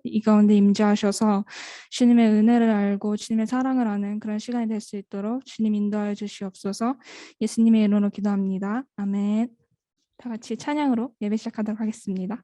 이 가운데 임재하셔서 주님의 은혜를 알고 주님의 사랑을 아는 그런 시간이 될 수 있도록 주님 인도하여 주시옵소서. 예수님의 이름으로 기도합니다. 아멘. 다 같이 찬양으로 예배 시작하도록 하겠습니다.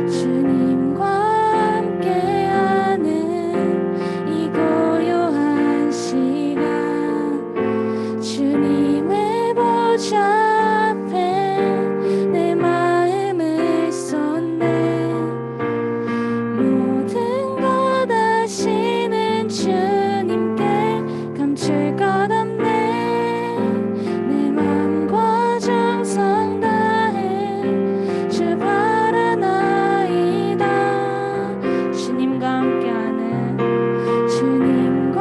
주님과 함께하는 이 고요한 시간, 주님의 보좌 앞에 내 마음을 쏟네. 모든 것 아시는 주님께 감출 것 없네. 내 맘과 정성 다해 주 바라나이다. 주님과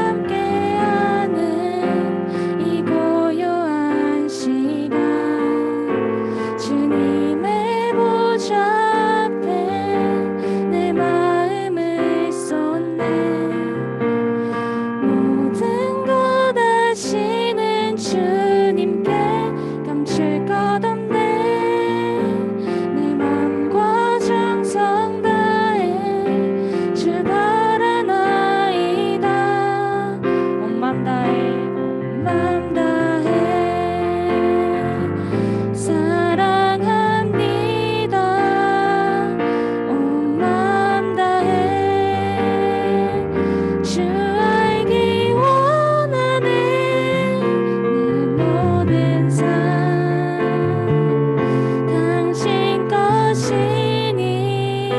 함께하는 이 고요한 시간, 주님의 보좌 앞에 내 마음을 쏟네. 모든 것 아시는 주님께 감출 것 없네. 내 맘과 정성 다해 주 바라나이다. 온 맘 다해 사랑합니다. 온 맘 다해 주 알기 원하네. 내 모든 삶 당신 것이니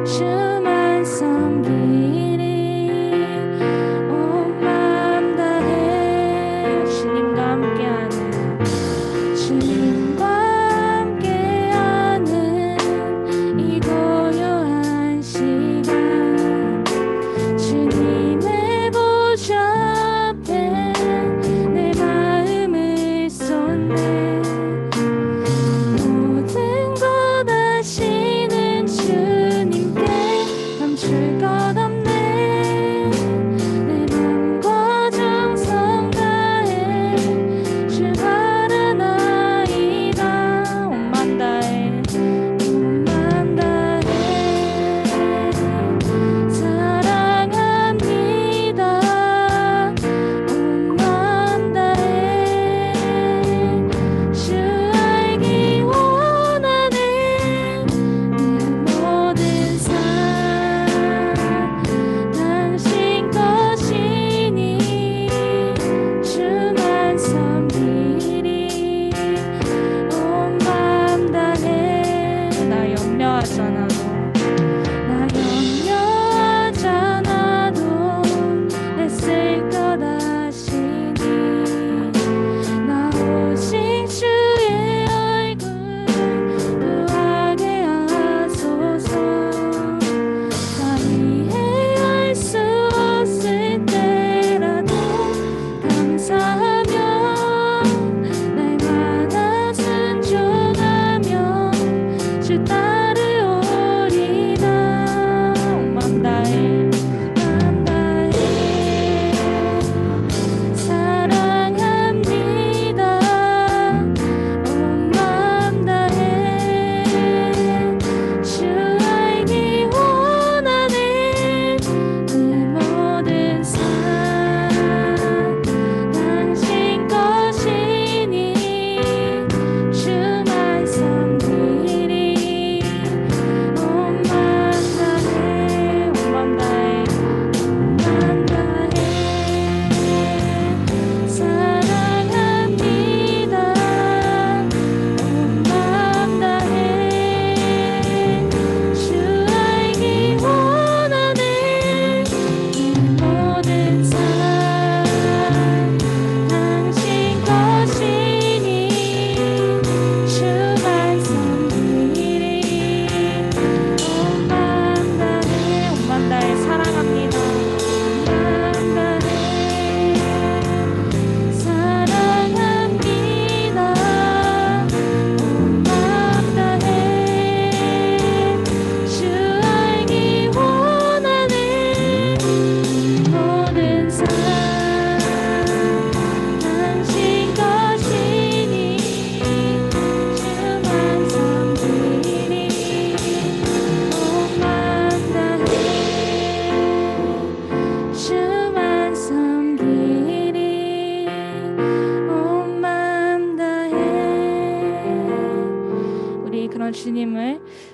주만 섬기리. 온 맘 다해 주님과 함께하는 이 고요한 시간, 주님의 보좌 앞에 내 마음을 쏟네. 모든 것 아시는 주님께 감출 것 없네. 내 맘과 정성 다해 주 바라나이다. 온 맘 다해 사랑합니다. 온 맘 다해 주 알기 원하네. 내 모든 삶 당신 것이니 주만 섬기리. 온 맘 다해 나 염려하잖아도 애쓸 것 아시니. 나 오직 주의 얼굴 구하게 하소서. 다 이해할 수 없을 때라도 감사하며 날마다 순종하며 주 따르오리.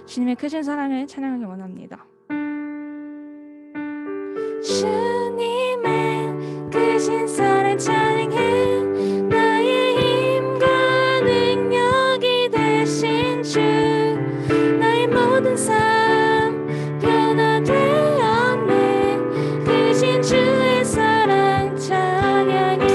주님의 크신 사랑을 찬양하기 원합니다. 주님의 크신 사랑 찬양해. 나의 힘과 능력이 되신 주, 나의 모든 삶 변화되었네. 크신 주의 사랑 찬양해.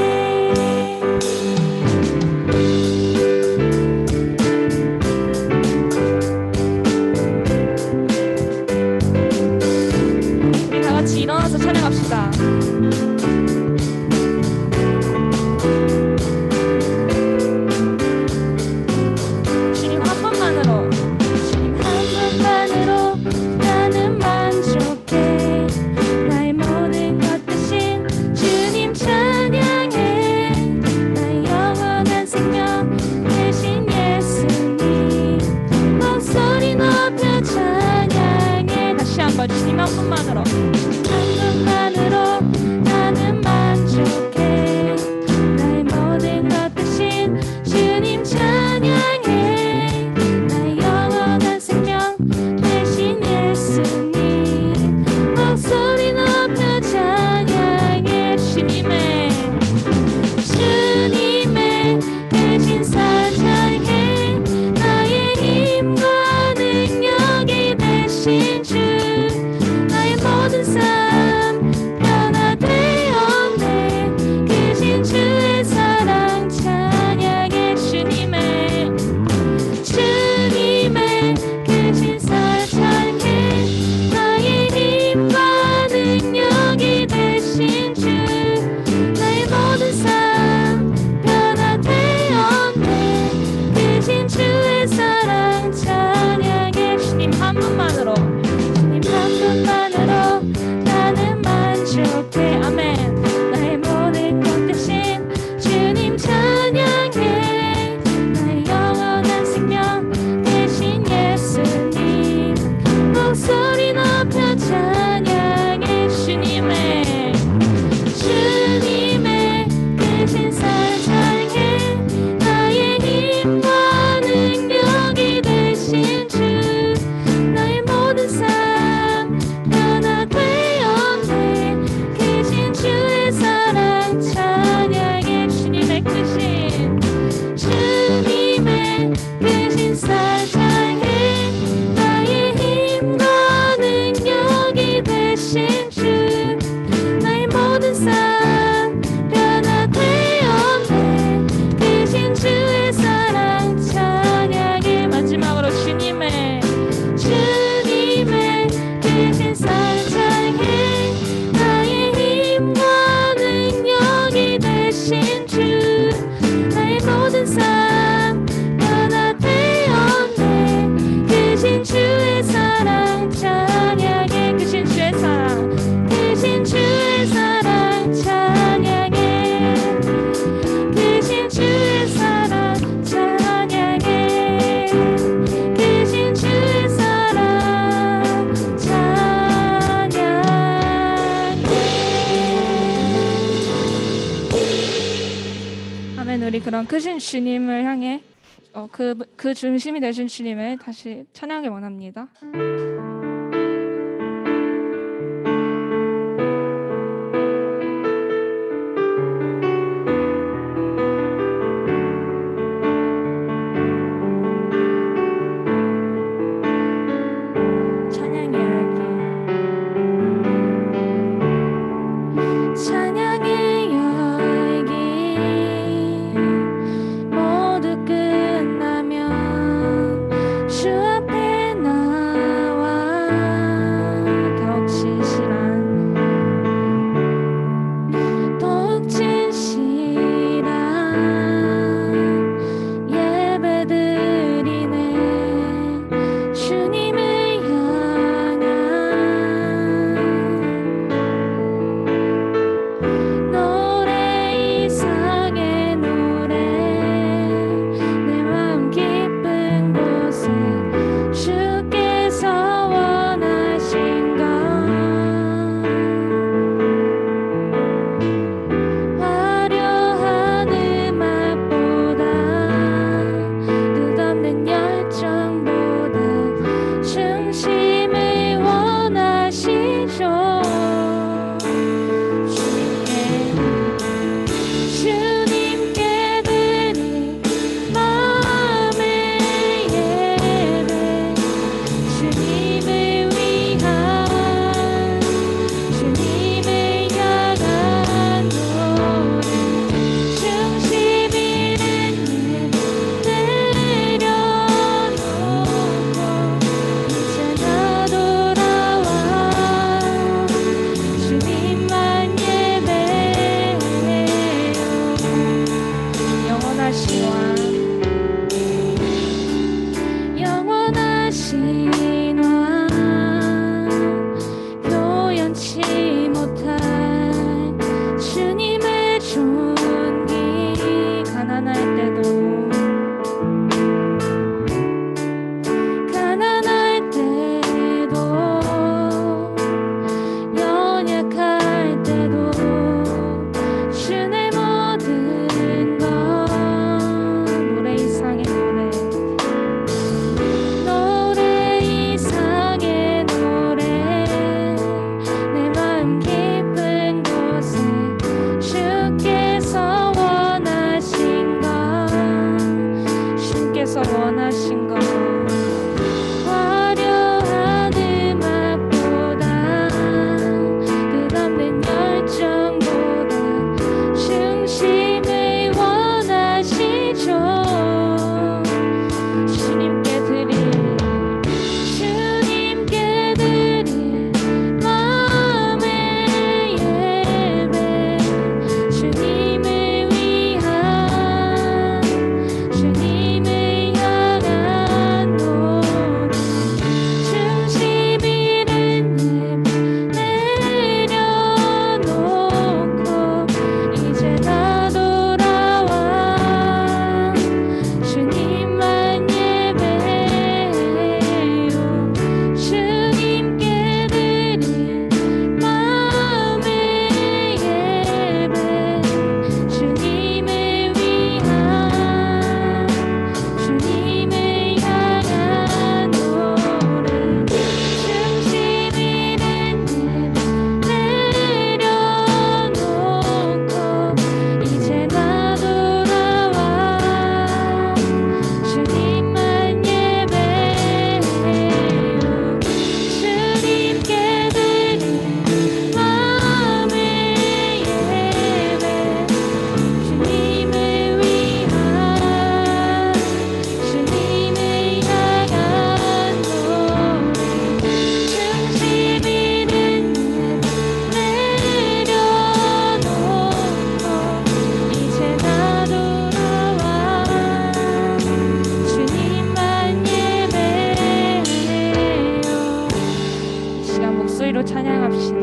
우리 다 같이 일어나서 찬양합시다. 주님 한 분만으로, 주님 한 분만으로 나는 만족해. 나의 모든 것 대신 주님 찬양해. 나의 영원한 생명 대신 예수님 목소리 높여 찬양해. 다시 한번 주님 한 분만으로, 한 분만으로 나는 만족해. 나의 모든 것 대신 주님 찬양해. 나의 영원한 생명 대신 예수님 목소리 높여 찬양해. 주님의 대신 찬양해. 나의 힘과 능력이 되신 주, 나의 모든 삶 변화되었네. 크신 주의 사랑 찬양해. 주님의 크신 사랑 찬양해. 나의 힘과 능력이 되신 주, 나의 모든 삶 변화되었네. 크신 주의 사랑 찬양해. 주님 한 분만으로, 주님 한 분만으로 나는 만족해. 아멘. 나의 모든 것 대신 주님 찬양해. 나의 영원한 생명 대신 예수님 목소리 높여 찬양해. 주님의 크신 사랑 찬양해. 나의 힘과 능력이 되신 주, 나의 모든 삶 변화되었네. 크신 주의 사랑 찬양해. 주님의 크신 사랑 찬양해. 나의 힘과 능력이 되신 주, 나의 모든 삶 변화되었네. 크신 주의 사랑 찬양해. 마지막으로 주님의 크신 사랑 찬양해. 나의 힘과 능력이 되신 주, 나의 모든 삶 변화되었네. 크신 주의 사랑 찬양해. 크신 주의 사랑, 크신 주의 사랑 찬양해. 크신 주의 사랑 찬양해. 크신 주의 사랑 찬양해. 아멘. 우리 그런 크신 주님을 향해 그 중심이 되신 주님을 다시 찬양하기 원합니다. 찬양의 열기 모두 끝나면 주 앞에 나와 목소리로 찬양합시다.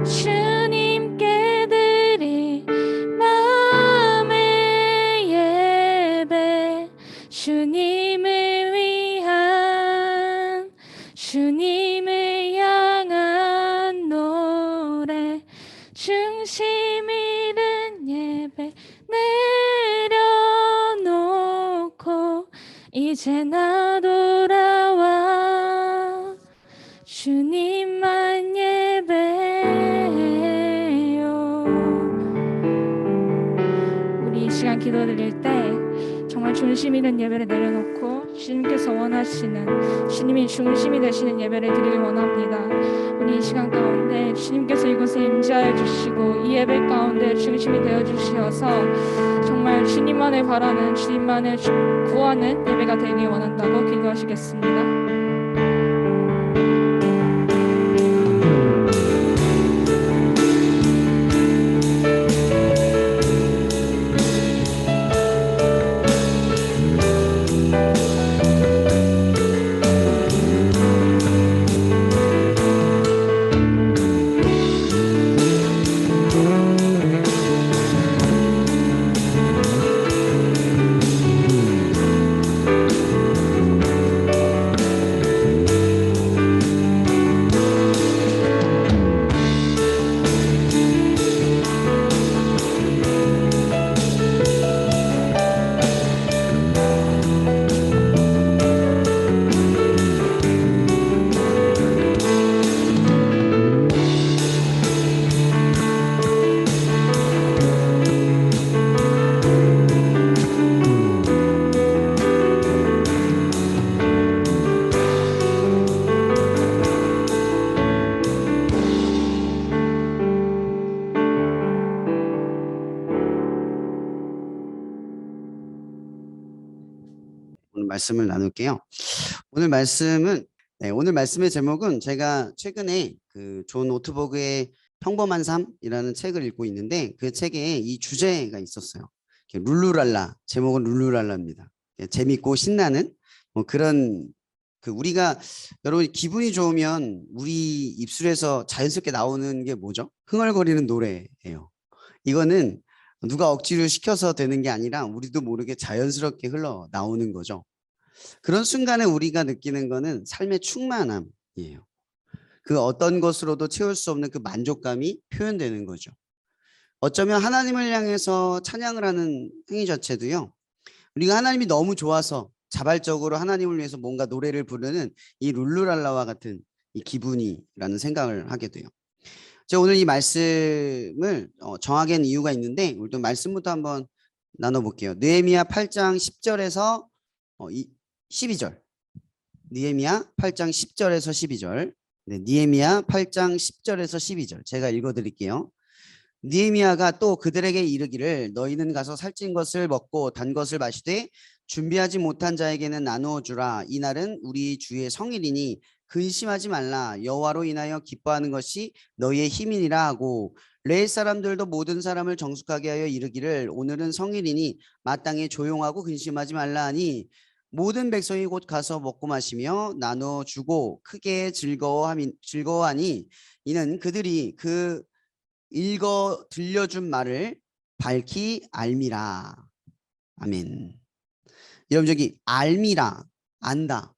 주님께 드릴 마음의 예배, 주님을 위한, 주님을 향한 노래, 중심 잃은 예배 내려놓고 이제 나 돌아와 주님만 예배해요. 우리 이 시간 기도드릴 때 정말 중심 있는 예배를 내려놓고 주님께서 원하시는, 주님이 중심이 되시는 예배를 드리길 원합니다. 우리 이 시간 가운데 주님께서 이곳에 임재하여 주시고 이 예배 가운데 중심이 되어 주시어서 정말 주님만을 바라는, 주님만을 구하는 예배가 되길 원한다고 기도하시겠습니다. 말씀을 나눌게요. 오늘 말씀의 제목은 제가 최근에 그 존 오트버그의 평범한 삶이라는 책을 읽고 있는데 그 책에 이 주제가 있었어요. 룰루랄라, 제목은 룰루랄라입니다. 재밌고 신나는 뭐 그런 우리가 여러분 기분이 좋으면 우리 입술에서 자연스럽게 나오는 게 뭐죠? 흥얼거리는 노래예요. 이거는 누가 억지로 시켜서 되는 게 아니라 우리도 모르게 자연스럽게 흘러나오는 거죠. 그런 순간에 우리가 느끼는 거는 삶의 충만함이에요. 그 어떤 것으로도 채울 수 없는 그 만족감이 표현되는 거죠. 어쩌면 하나님을 향해서 찬양을 하는 행위 자체도요. 우리가 하나님이 너무 좋아서 자발적으로 하나님을 위해서 뭔가 노래를 부르는 이 룰루랄라와 같은 이 기분이라는 생각을 하게 돼요. 제가 오늘 이 말씀을 정하게 한 이유가 있는데 우리도 말씀부터 한번 나눠볼게요. 느헤미야 8장 10절에서 12절. 느헤미야 8장 10절에서 12절. 네, 느헤미야 8장 10절에서 12절. 제가 읽어드릴게요. 느헤미야가 또 그들에게 이르기를 너희는 가서 살찐 것을 먹고 단 것을 마시되 준비하지 못한 자에게는 나누어 주라. 이날은 우리 주의 성일이니 근심하지 말라. 여호와로 인하여 기뻐하는 것이 너희의 힘이니라 하고 레위 사람들도 모든 사람을 정숙하게 하여 이르기를 오늘은 성일이니 마땅히 조용하고 근심하지 말라 하니 모든 백성이 곧 가서 먹고 마시며 나누어 주고 크게 즐거워하니 이는 그들이 그 읽어 들려준 말을 밝히 알미라. 아멘. 여러분 저기 알미라, 안다.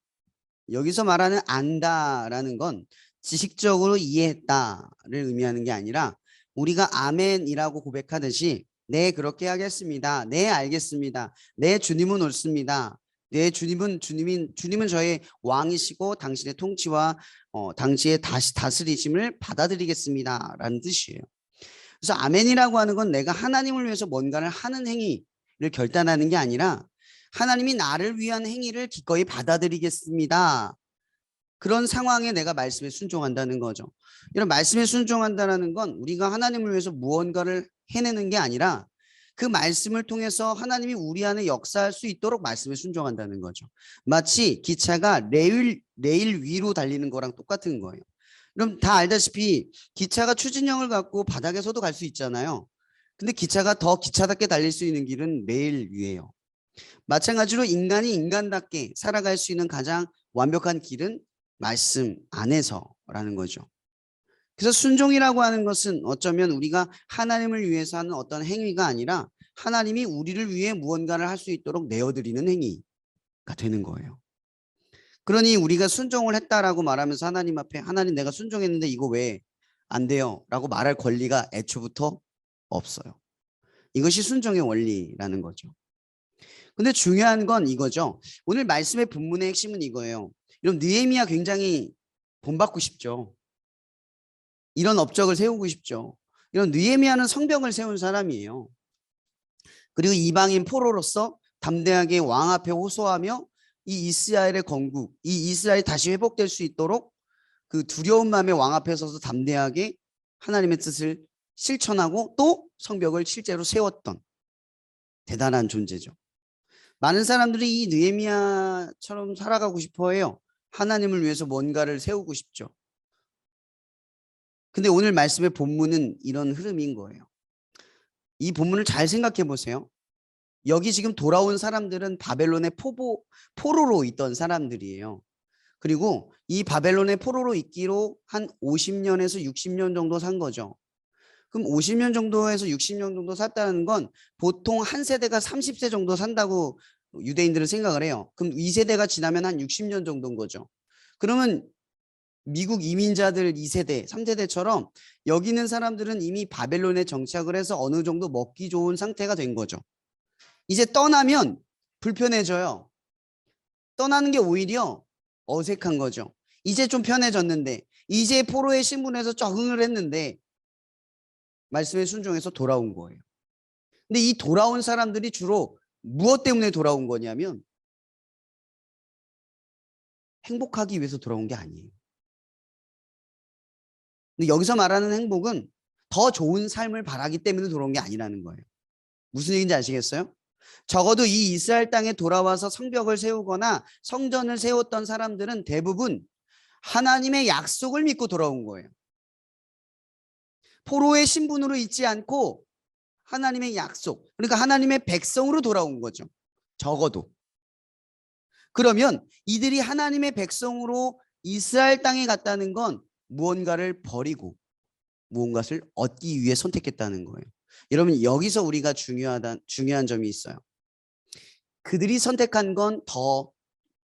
여기서 말하는 안다라는 건 지식적으로 이해했다를 의미하는 게 아니라 우리가 아멘이라고 고백하듯이 네 그렇게 하겠습니다. 네 알겠습니다. 네 주님은 옳습니다. 네 주님은 저의 왕이시고 당신의 통치와 당시의 다스리심을 받아들이겠습니다 라는 뜻이에요. 그래서 아멘이라고 하는 건 내가 하나님을 위해서 뭔가를 하는 행위를 결단하는 게 아니라 하나님이 나를 위한 행위를 기꺼이 받아들이겠습니다. 그런 상황에 내가 말씀에 순종한다는 거죠. 이런 말씀에 순종한다는 건 우리가 하나님을 위해서 무언가를 해내는 게 아니라 그 말씀을 통해서 하나님이 우리 안에 역사할 수 있도록 말씀에 순종한다는 거죠. 마치 기차가 레일 위로 달리는 거랑 똑같은 거예요. 그럼 다 알다시피 기차가 추진력을 갖고 바닥에서도 갈 수 있잖아요. 근데 기차가 더 기차답게 달릴 수 있는 길은 레일 위예요. 마찬가지로 인간이 인간답게 살아갈 수 있는 가장 완벽한 길은 말씀 안에서라는 거죠. 그래서 순종이라고 하는 것은 어쩌면 우리가 하나님을 위해서 하는 어떤 행위가 아니라 하나님이 우리를 위해 무언가를 할 수 있도록 내어드리는 행위가 되는 거예요. 그러니 우리가 순종을 했다라고 말하면서 하나님 앞에 하나님 내가 순종했는데 이거 왜 안 돼요? 라고 말할 권리가 애초부터 없어요. 이것이 순종의 원리라는 거죠. 근데 중요한 건 이거죠. 오늘 말씀의 본문의 핵심은 이거예요. 여러분 느헤미야 굉장히 본받고 싶죠. 이런 업적을 세우고 싶죠. 이런 느헤미야는 성벽을 세운 사람이에요. 그리고 이방인 포로로서 담대하게 왕 앞에 호소하며 이 이스라엘의 건국, 이 이스라엘이 다시 회복될 수 있도록 그 두려운 마음에 왕 앞에 서서 담대하게 하나님의 뜻을 실천하고 또 성벽을 실제로 세웠던 대단한 존재죠. 많은 사람들이 이 느헤미야처럼 살아가고 싶어 해요. 하나님을 위해서 뭔가를 세우고 싶죠. 근데 오늘 말씀의 본문은 이런 흐름인 거예요. 이 본문을 잘 생각해 보세요. 여기 지금 돌아온 사람들은 바벨론의 포로로 있던 사람들이에요. 그리고 이 바벨론의 포로로 있기로 한 50년에서 60년 정도 산 거죠. 그럼 50년 정도에서 60년 정도 샀다는 건 보통 한 세대가 30세 정도 산다고 유대인들은 생각을 해요. 그럼 2세대가 지나면 한 60년 정도인 거죠. 그러면 미국 이민자들 2세대, 3세대처럼 여기 있는 사람들은 이미 바벨론에 정착을 해서 어느 정도 먹기 좋은 상태가 된 거죠. 이제 떠나면 불편해져요. 떠나는 게 오히려 어색한 거죠. 이제 좀 편해졌는데 이제 포로의 신분에서 적응을 했는데 말씀에 순종해서 돌아온 거예요. 근데 이 돌아온 사람들이 주로 무엇 때문에 돌아온 거냐면 행복하기 위해서 돌아온 게 아니에요. 근데 여기서 말하는 행복은 더 좋은 삶을 바라기 때문에 돌아온 게 아니라는 거예요. 무슨 얘기인지 아시겠어요? 적어도 이 이스라엘 땅에 돌아와서 성벽을 세우거나 성전을 세웠던 사람들은 대부분 하나님의 약속을 믿고 돌아온 거예요. 포로의 신분으로 있지 않고 하나님의 약속, 그러니까 하나님의 백성으로 돌아온 거죠. 적어도. 그러면 이들이 하나님의 백성으로 이스라엘 땅에 갔다는 건 무언가를 버리고 무언가를 얻기 위해 선택했다는 거예요. 여러분 여기서 우리가 중요한 점이 있어요. 그들이 선택한 건 더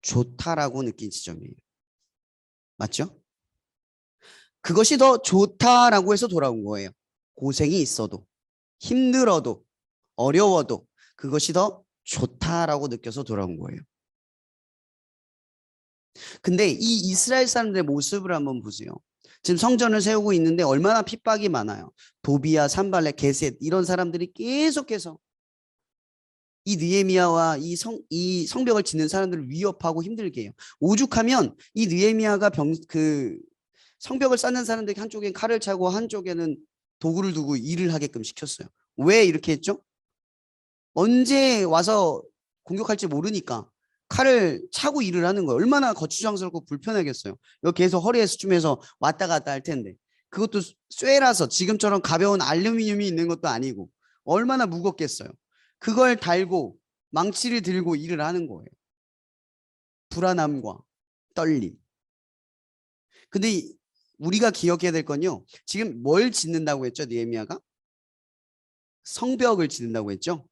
좋다라고 느낀 지점이에요. 맞죠? 그것이 더 좋다라고 해서 돌아온 거예요. 고생이 있어도 힘들어도 어려워도 그것이 더 좋다라고 느껴서 돌아온 거예요. 근데 이 이스라엘 사람들의 모습을 한번 보세요. 지금 성전을 세우고 있는데 얼마나 핍박이 많아요. 도비야, 산발렛, 게셋 이런 사람들이 계속해서 이 느헤미야와 이 성벽을 짓는 사람들을 위협하고 힘들게 해요. 오죽하면 이 느헤미야가 성벽을 쌓는 사람들이 한쪽엔 칼을 차고 한쪽에는 도구를 두고 일을 하게끔 시켰어요. 왜 이렇게 했죠? 언제 와서 공격할지 모르니까 칼을 차고 일을 하는 거예요. 얼마나 거추장스럽고 불편하겠어요. 여기 계속 허리에 수춤해서 왔다 갔다 할 텐데. 그것도 쇠라서 지금처럼 가벼운 알루미늄이 있는 것도 아니고 얼마나 무겁겠어요. 그걸 달고 망치를 들고 일을 하는 거예요. 불안함과 떨림. 근데 우리가 기억해야 될 건요. 지금 뭘 짓는다고 했죠? 느헤미야가? 성벽을 짓는다고 했죠?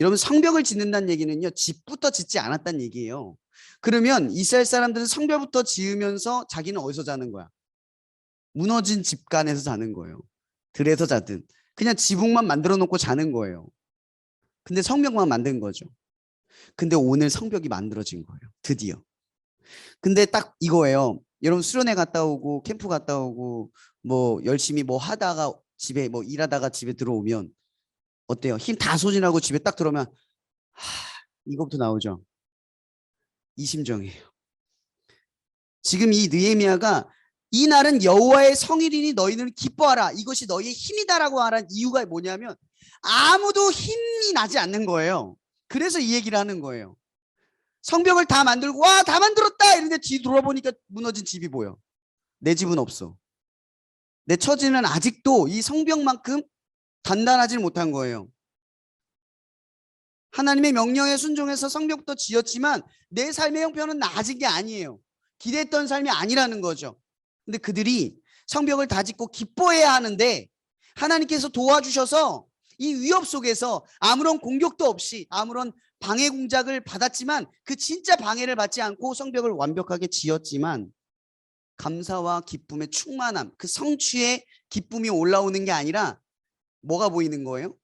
여러분 성벽을 짓는다는 얘기는요. 집부터 짓지 않았다는 얘기예요. 그러면 이스라엘 사람들은 성벽부터 지으면서 자기는 어디서 자는 거야? 무너진 집간에서 자는 거예요. 들에서 자든. 그냥 지붕만 만들어 놓고 자는 거예요. 근데 성벽만 만든 거죠. 근데 오늘 성벽이 만들어진 거예요. 드디어. 근데 딱 이거예요. 여러분 수련회 갔다 오고 캠프 갔다 오고 뭐 열심히 뭐 하다가 집에 뭐 일하다가 집에 들어오면 어때요? 힘 다 소진하고 집에 딱 들어오면 이거부터 나오죠. 이 심정이에요. 지금 이 느헤미야가 이 날은 여호와의 성일이니 너희는 기뻐하라. 이것이 너희의 힘이다라고 말한 이유가 뭐냐면 아무도 힘이 나지 않는 거예요. 그래서 이 얘기를 하는 거예요. 성벽을 다 만들고 와 다 만들었다 이런데 뒤 돌아보니까 무너진 집이 보여. 내 집은 없어. 내 처지는 아직도 이 성벽만큼 단단하지 못한 거예요. 하나님의 명령에 순종해서 성벽도 지었지만 내 삶의 형편은 나아진 게 아니에요. 기대했던 삶이 아니라는 거죠. 근데 그들이 성벽을 다짓고 기뻐해야 하는데 하나님께서 도와주셔서 이 위협 속에서 아무런 공격도 없이 아무런 방해 공작을 받았지만 그 진짜 방해를 받지 않고 성벽을 완벽하게 지었지만 감사와 기쁨의 충만함, 그 성취의 기쁨이 올라오는 게 아니라 뭐가 보이는 거예요?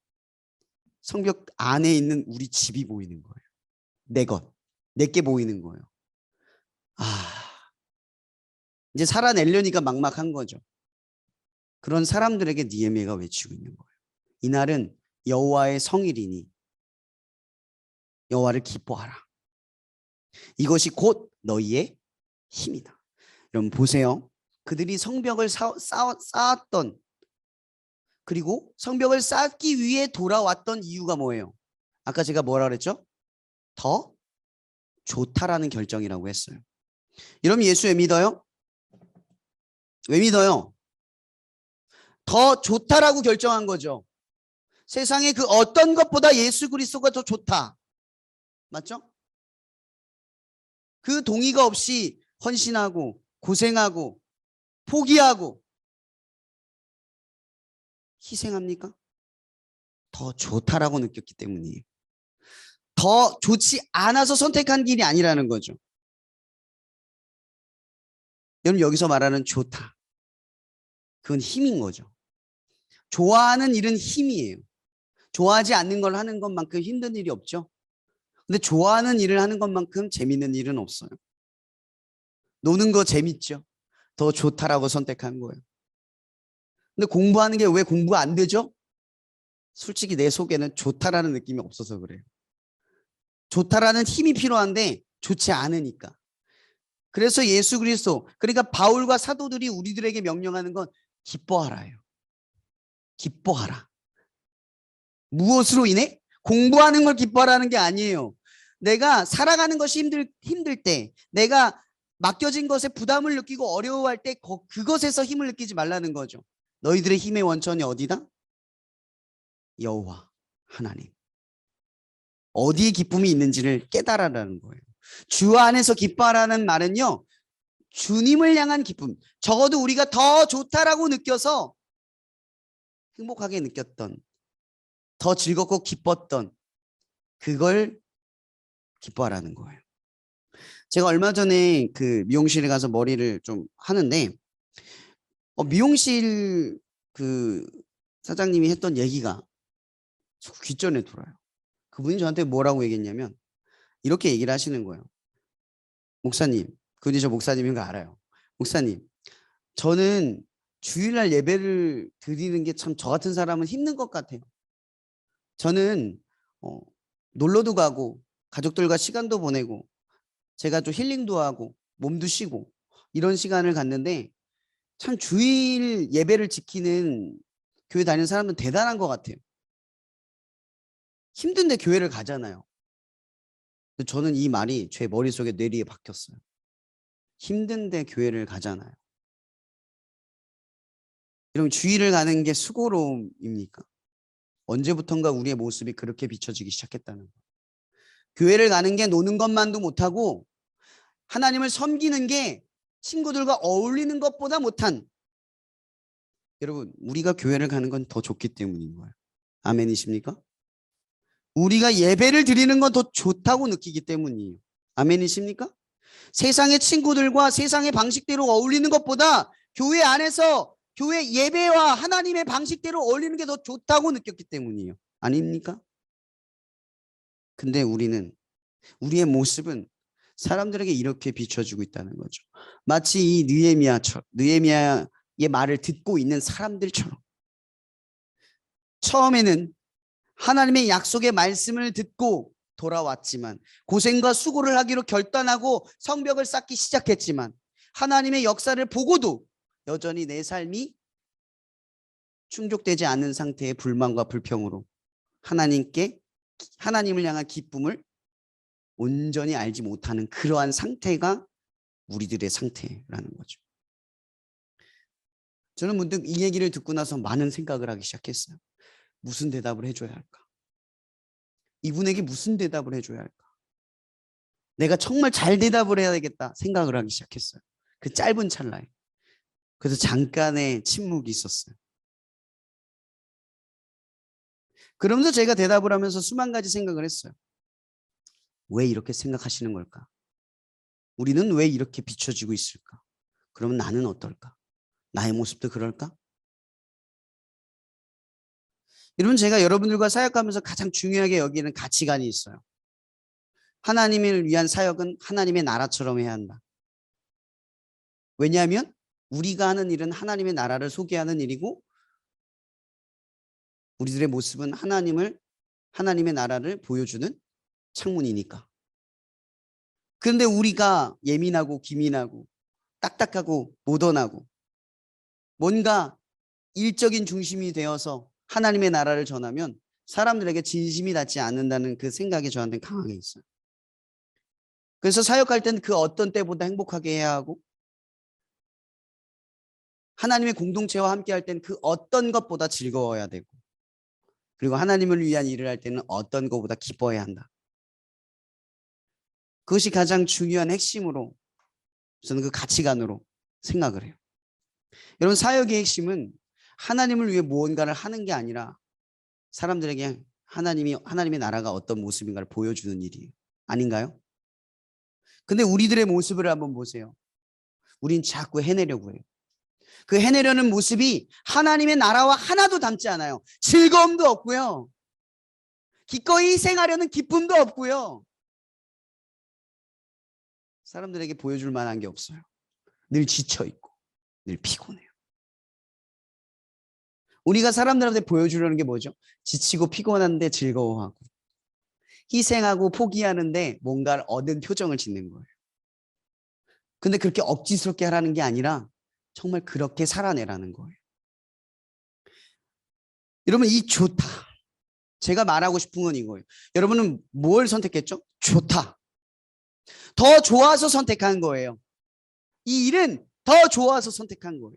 성벽 안에 있는 우리 집이 보이는 거예요. 내 것, 내게 보이는 거예요. 이제 살아내려니까 막막한 거죠. 그런 사람들에게 느헤미야가 외치고 있는 거예요. 이날은 여호와의 성일이니 여호와를 기뻐하라. 이것이 곧 너희의 힘이다. 여러분 보세요. 그들이 성벽을 쌓았던, 그리고 성벽을 쌓기 위해 돌아왔던 이유가 뭐예요? 아까 제가 뭐라 그랬죠? 더 좋다라는 결정이라고 했어요. 여러분 예수 왜 믿어요? 왜 믿어요? 더 좋다라고 결정한 거죠. 세상에 그 어떤 것보다 예수 그리스도가 더 좋다. 맞죠? 그 동의가 없이 헌신하고 고생하고 포기하고 희생합니까? 더 좋다라고 느꼈기 때문이에요. 더 좋지 않아서 선택한 길이 아니라는 거죠. 여러분 여기서 말하는 좋다, 그건 힘인 거죠. 좋아하는 일은 힘이에요. 좋아하지 않는 걸 하는 것만큼 힘든 일이 없죠. 근데 좋아하는 일을 하는 것만큼 재밌는 일은 없어요. 노는 거 재밌죠. 더 좋다라고 선택한 거예요. 근데 공부하는 게 왜 공부가 안 되죠? 솔직히 내 속에는 좋다라는 느낌이 없어서 그래요. 좋다라는 힘이 필요한데 좋지 않으니까. 그래서 예수 그리스도, 그러니까 바울과 사도들이 우리들에게 명령하는 건 기뻐하라요. 기뻐하라. 무엇으로 인해? 공부하는 걸 기뻐하라는 게 아니에요. 내가 살아가는 것이 힘들 때, 내가 맡겨진 것에 부담을 느끼고 어려워할 때 그것에서 힘을 느끼지 말라는 거죠. 너희들의 힘의 원천이 어디다? 여호와 하나님. 어디에 기쁨이 있는지를 깨달아라는 거예요. 주 안에서 기뻐하라는 말은요, 주님을 향한 기쁨. 적어도 우리가 더 좋다라고 느껴서 행복하게 느꼈던, 더 즐겁고 기뻤던 그걸 기뻐하라는 거예요. 제가 얼마 전에 그 미용실에 가서 머리를 좀 하는데 미용실 그 사장님이 했던 얘기가 귓전에 돌아요. 그분이 저한테 뭐라고 얘기했냐면 이렇게 얘기를 하시는 거예요. 목사님, 그분이 저 목사님인 거 알아요. 목사님, 저는 주일날 예배를 드리는 게 참 저 같은 사람은 힘든 것 같아요. 저는 놀러도 가고 가족들과 시간도 보내고 제가 좀 힐링도 하고 몸도 쉬고 이런 시간을 갖는데 참 주일 예배를 지키는 교회 다니는 사람은 대단한 것 같아요. 힘든데 교회를 가잖아요. 저는 이 말이 제 머릿속에 뇌리에 박혔어요. 힘든데 교회를 가잖아요. 여러분 주일을 가는 게 수고로움입니까? 언제부턴가 우리의 모습이 그렇게 비춰지기 시작했다는 거예요. 교회를 가는 게 노는 것만도 못하고 하나님을 섬기는 게 친구들과 어울리는 것보다 못한, 여러분 우리가 교회를 가는 건 더 좋기 때문인 거예요. 아멘이십니까? 우리가 예배를 드리는 건 더 좋다고 느끼기 때문이에요. 아멘이십니까? 세상의 친구들과 세상의 방식대로 어울리는 것보다 교회 안에서 교회 예배와 하나님의 방식대로 어울리는 게 더 좋다고 느꼈기 때문이에요. 아닙니까? 근데 우리의 모습은 사람들에게 이렇게 비춰주고 있다는 거죠. 마치 이 느헤미야의 말을 듣고 있는 사람들처럼 처음에는 하나님의 약속의 말씀을 듣고 돌아왔지만 고생과 수고를 하기로 결단하고 성벽을 쌓기 시작했지만 하나님의 역사를 보고도 여전히 내 삶이 충족되지 않는 상태의 불만과 불평으로 하나님을 향한 기쁨을 온전히 알지 못하는 그러한 상태가 우리들의 상태라는 거죠. 저는 문득 이 얘기를 듣고 나서 많은 생각을 하기 시작했어요. 무슨 대답을 해줘야 할까? 이분에게 무슨 대답을 해줘야 할까? 내가 정말 잘 대답을 해야 되겠다 생각을 하기 시작했어요. 그 짧은 찰나에. 그래서 잠깐의 침묵이 있었어요. 그러면서 제가 대답을 하면서 수만 가지 생각을 했어요. 왜 이렇게 생각하시는 걸까? 우리는 왜 이렇게 비춰지고 있을까? 그러면 나는 어떨까? 나의 모습도 그럴까? 여러분, 제가 여러분들과 사역하면서 가장 중요하게 여기는 가치관이 있어요. 하나님을 위한 사역은 하나님의 나라처럼 해야 한다. 왜냐하면 우리가 하는 일은 하나님의 나라를 소개하는 일이고 우리들의 모습은 하나님의 나라를 보여주는 창문이니까. 그런데 우리가 예민하고 기민하고 딱딱하고 모던하고 뭔가 일적인 중심이 되어서 하나님의 나라를 전하면 사람들에게 진심이 닿지 않는다는 그 생각이 저한테는 강하게 있어요. 그래서 사역할 때는 그 어떤 때보다 행복하게 해야 하고 하나님의 공동체와 함께 할 때는 그 어떤 것보다 즐거워야 되고 그리고 하나님을 위한 일을 할 때는 어떤 것보다 기뻐해야 한다. 그것이 가장 중요한 핵심으로 저는 그 가치관으로 생각을 해요. 여러분, 사역의 핵심은 하나님을 위해 무언가를 하는 게 아니라 사람들에게 하나님의 나라가 어떤 모습인가를 보여주는 일이에요. 아닌가요? 근데 우리들의 모습을 한번 보세요. 우린 자꾸 해내려고 해요. 그 해내려는 모습이 하나님의 나라와 하나도 닮지 않아요. 즐거움도 없고요. 기꺼이 희생하려는 기쁨도 없고요. 사람들에게 보여줄 만한 게 없어요. 늘 지쳐있고 늘 피곤해요. 우리가 사람들한테 보여주려는 게 뭐죠? 지치고 피곤한데 즐거워하고 희생하고 포기하는데 뭔가를 얻은 표정을 짓는 거예요. 근데 그렇게 억지스럽게 하라는 게 아니라 정말 그렇게 살아내라는 거예요. 여러분, 이 좋다. 제가 말하고 싶은 건 이거예요. 여러분은 뭘 선택했죠? 좋다. 더 좋아서 선택한 거예요. 이 일은 더 좋아서 선택한 거예요.